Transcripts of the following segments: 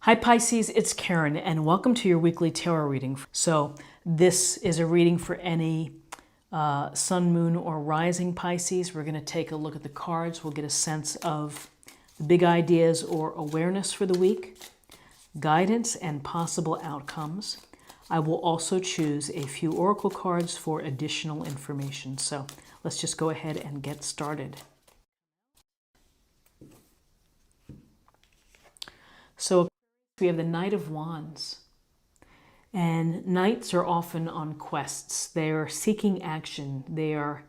Hi Pisces, it's Karen and welcome to your weekly tarot reading. So this is a reading for any sun, moon, or rising Pisces. We're going to take a look at the cards. We'll get a sense of the big ideas or awareness for the week, guidance and possible outcomes. I will also choose a few oracle cards for additional information. So let's just go ahead and get started. So we have the Knight of Wands. And knights are often on quests. They are seeking action. They are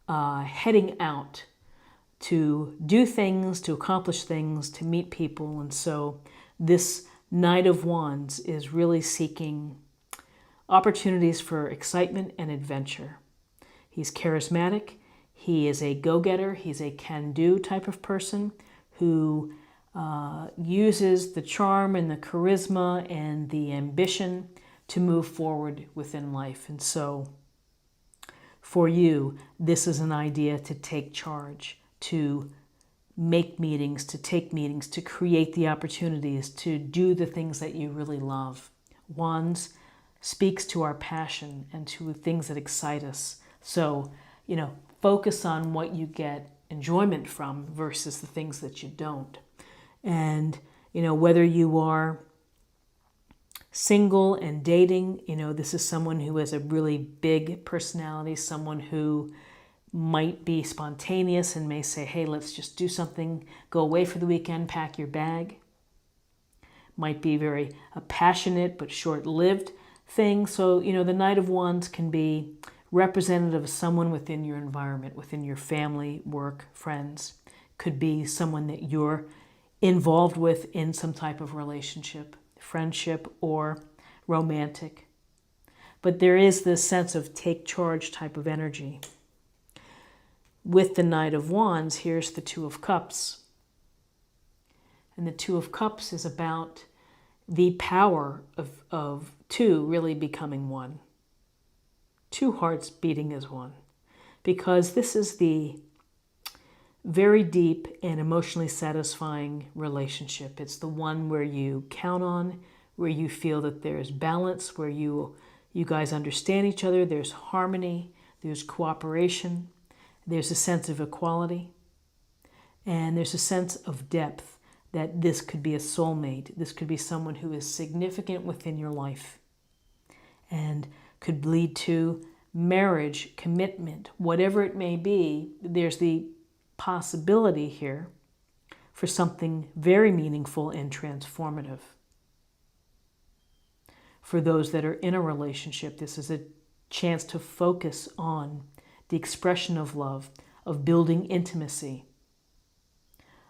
heading out to do things, to accomplish things, to meet people. And so this Knight of Wands is really seeking opportunities for excitement and adventure. He's charismatic. He is a go-getter. He's a can-do type of person who uses the charm and the charisma and the ambition to move forward within life. And so for you, this is an idea to take charge, to make meetings, to take meetings, to create the opportunities, to do the things that you really love. Wands speaks to our passion and to things that excite us. So, focus on what you get enjoyment from versus the things that you don't. And, whether you are single and dating, this is someone who has a really big personality, someone who might be spontaneous and may say, hey, let's just do something, go away for the weekend, pack your bag. Might be very passionate but short-lived thing. So, the Knight of Wands can be representative of someone within your environment, within your family, work, friends. Could be someone that you're involved with in some type of relationship, friendship, or romantic. But there is this sense of take charge type of energy. With the Knight of Wands, here's the Two of Cups. And the Two of Cups is about the power of two really becoming one. Two hearts beating as one. Because this is the very deep and emotionally satisfying relationship. It's the one where you count on, where you feel that there's balance, where you guys understand each other, there's harmony, there's cooperation, there's a sense of equality, and there's a sense of depth that this could be a soulmate. This could be someone who is significant within your life and could lead to marriage, commitment, whatever it may be. There's the possibility here for something very meaningful and transformative. For those that are in a relationship, this is a chance to focus on the expression of love, of building intimacy,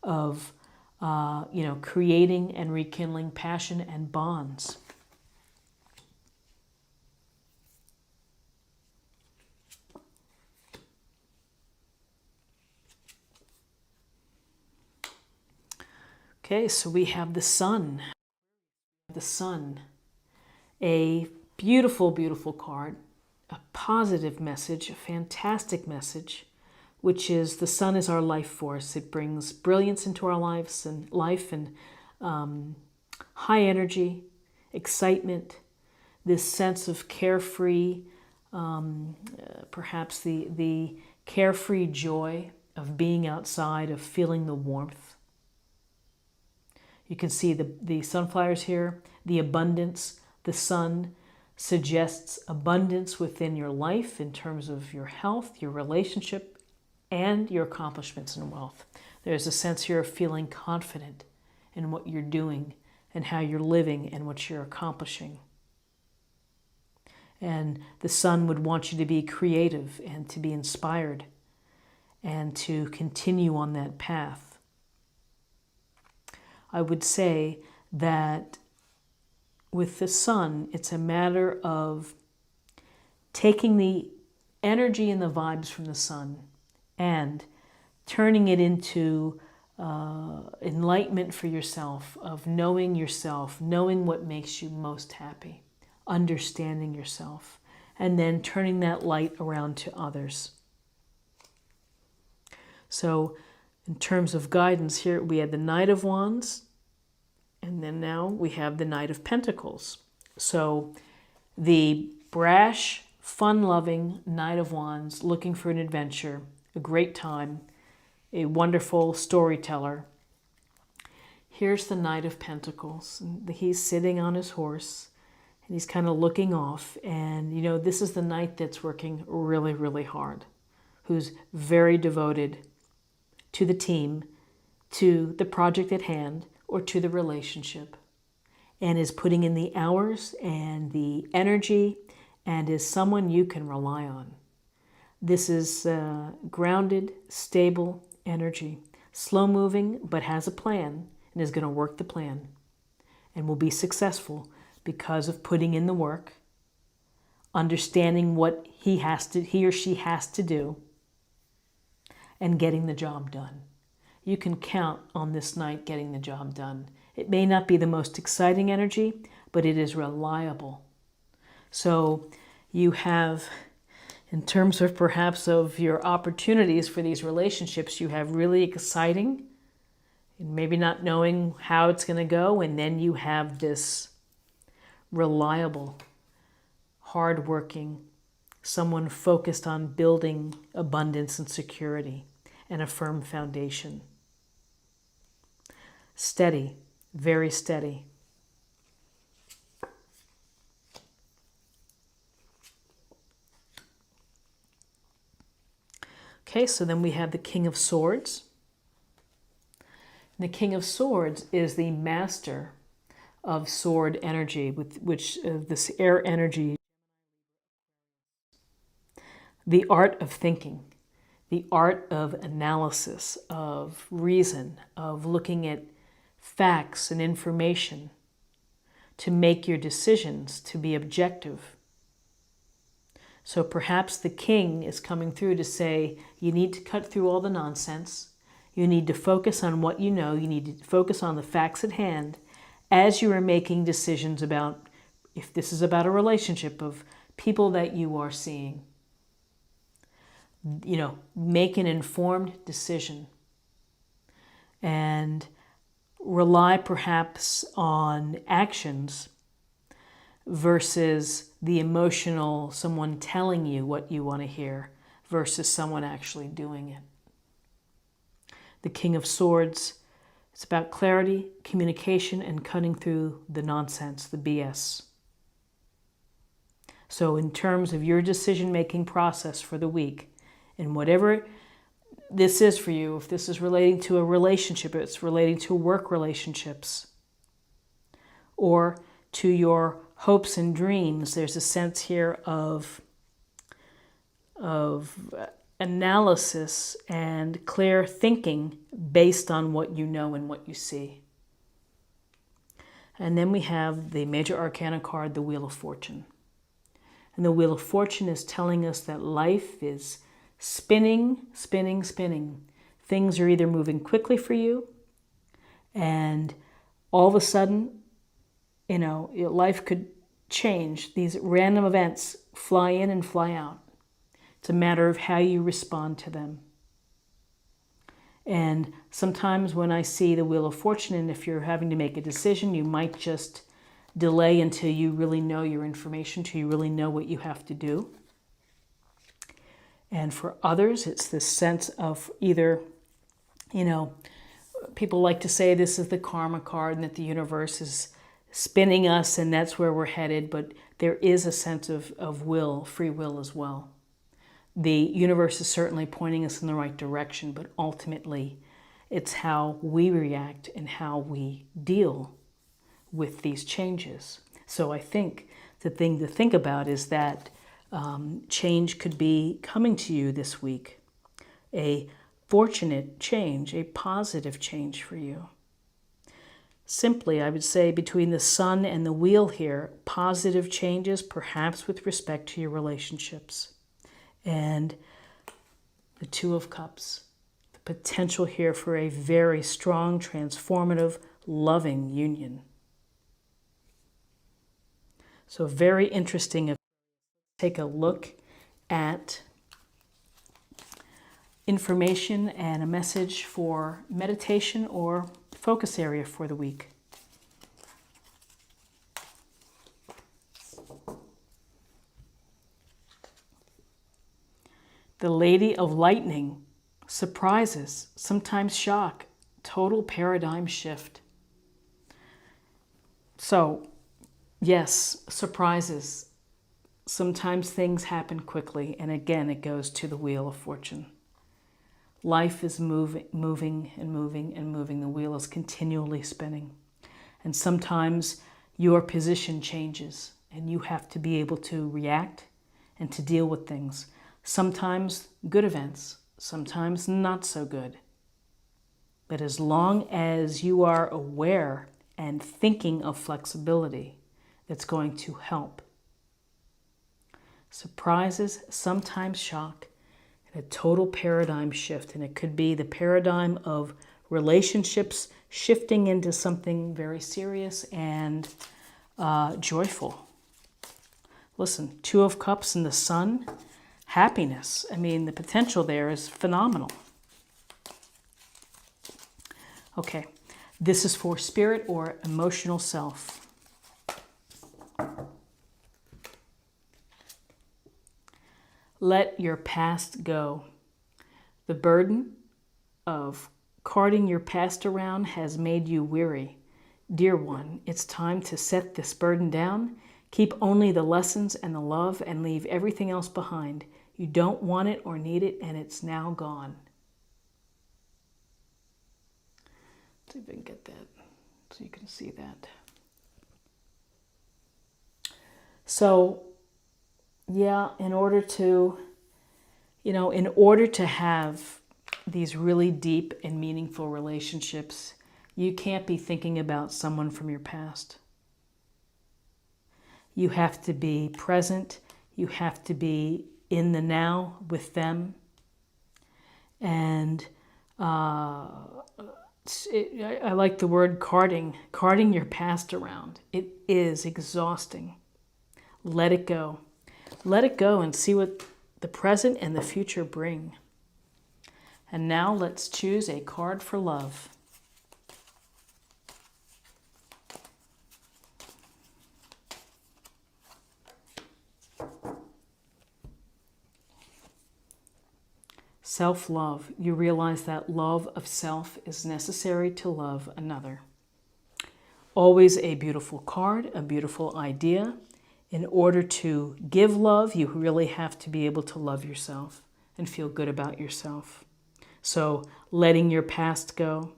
of creating and rekindling passion and bonds. Okay, so we have the Sun. The Sun, a beautiful, beautiful card, a positive message, a fantastic message, which is the Sun is our life force. It brings brilliance into our lives and life and high energy, excitement, this sense of carefree, perhaps the carefree joy of being outside, of feeling the warmth. You can see the sunflowers here, the abundance. The sun suggests abundance within your life in terms of your health, your relationship, and your accomplishments and wealth. There's a sense here of feeling confident in what you're doing and how you're living and what you're accomplishing. And the sun would want you to be creative and to be inspired and to continue on that path. I would say that with the sun, it's a matter of taking the energy and the vibes from the sun and turning it into enlightenment for yourself, of knowing yourself, knowing what makes you most happy, understanding yourself, and then turning that light around to others. So in terms of guidance here, we had the Knight of Wands, And then now we have the Knight of Pentacles. So the brash, fun-loving Knight of Wands, looking for an adventure, a great time, a wonderful storyteller. Here's the Knight of Pentacles. And he's sitting on his horse, and he's kind of looking off. And, you know, this is the knight that's working really, really hard, who's very devoted to the team, to the project at hand, or to the relationship, and is putting in the hours and the energy, and is someone you can rely on. This is grounded, stable energy, slow-moving, but has a plan, and is going to work the plan, and will be successful because of putting in the work, understanding what he or she has to do, and getting the job done. You can count on this knight getting the job done. It may not be the most exciting energy, but it is reliable. So you have, in terms of perhaps of your opportunities for these relationships, you have really exciting, and maybe not knowing how it's going to go, and then you have this reliable, hardworking, someone focused on building abundance and security and a firm foundation. Steady, very steady. Okay, so then we have the King of Swords. And the King of Swords is the master of sword energy, with which this air energy, the art of thinking, the art of analysis, of reason, of looking at facts and information to make your decisions, to be objective. So perhaps the king is coming through to say, you need to cut through all the nonsense. You need to focus on what you know. You need to focus on the facts at hand as you are making decisions about, if this is about a relationship, of people that you are seeing. You know, make an informed decision and rely perhaps on actions versus the emotional, someone telling you what you want to hear versus someone actually doing it. The King of Swords, it's about clarity, communication, and cutting through the nonsense, the BS. So in terms of your decision-making process for the week, and whatever this is for you, if this is relating to a relationship, if it's relating to work relationships, or to your hopes and dreams, there's a sense here of analysis and clear thinking based on what you know and what you see. And then we have the major arcana card, the Wheel of Fortune. And the Wheel of Fortune is telling us that life is spinning, spinning, spinning. Things are either moving quickly for you, and all of a sudden, you know, your life could change. These random events fly in and fly out. It's a matter of how you respond to them. And sometimes when I see the Wheel of Fortune, and if you're having to make a decision, you might just delay until you really know your information, until you really know what you have to do. And for others, it's this sense of either, you know, people like to say this is the karma card and that the universe is spinning us and that's where we're headed, but there is a sense of will, free will as well. The universe is certainly pointing us in the right direction, but ultimately it's how we react and how we deal with these changes. So I think the thing to think about is that change could be coming to you this week. A fortunate change, a positive change for you. Simply, I would say between the sun and the wheel here, positive changes perhaps with respect to your relationships. And the Two of Cups, the potential here for a very strong, transformative, loving union. So very interesting. Take a look at information and a message for meditation or focus area for the week. The Lady of Lightning, surprises, sometimes shock, total paradigm shift. So, yes, surprises. Sometimes things happen quickly, and again, it goes to the Wheel of Fortune. Life is moving and moving and moving. The wheel is continually spinning. And sometimes your position changes, and you have to be able to react and to deal with things. Sometimes good events, sometimes not so good. But as long as you are aware and thinking of flexibility, that's going to help. Surprises, sometimes shock, and a total paradigm shift. And it could be the paradigm of relationships shifting into something very serious and joyful. Listen, Two of Cups and the Sun, happiness. I mean, the potential there is phenomenal. Okay, this is for spirit or emotional self. Let your past go. The burden of carting your past around has made you weary. Dear one, it's time to set this burden down. Keep only the lessons and the love and leave everything else behind. You don't want it or need it, and it's now gone. Let's see if I can get that so you can see that. So, yeah, in order to have these really deep and meaningful relationships, you can't be thinking about someone from your past. You have to be present. You have to be in the now with them. And I like the word carting your past around. It is exhausting. Let it go. Let it go and see what the present and the future bring. And now let's choose a card for love. Self-love. You realize that love of self is necessary to love another. Always a beautiful card, a beautiful idea. In order to give love, you really have to be able to love yourself and feel good about yourself. So letting your past go,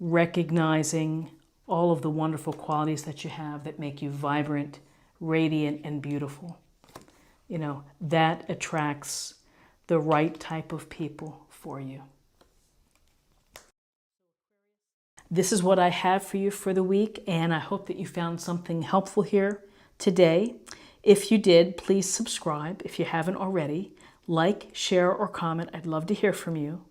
recognizing all of the wonderful qualities that you have that make you vibrant, radiant, and beautiful. That attracts the right type of people for you. This is what I have for you for the week, and I hope that you found something helpful here today. If you did, please subscribe if you haven't already. Like, share, or comment. I'd love to hear from you.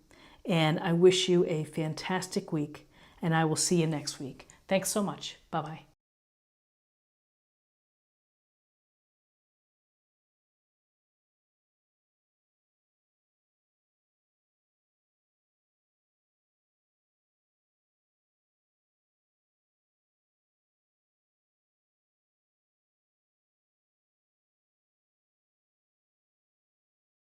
And I wish you a fantastic week, and I will see you next week. Thanks so much. Bye-bye.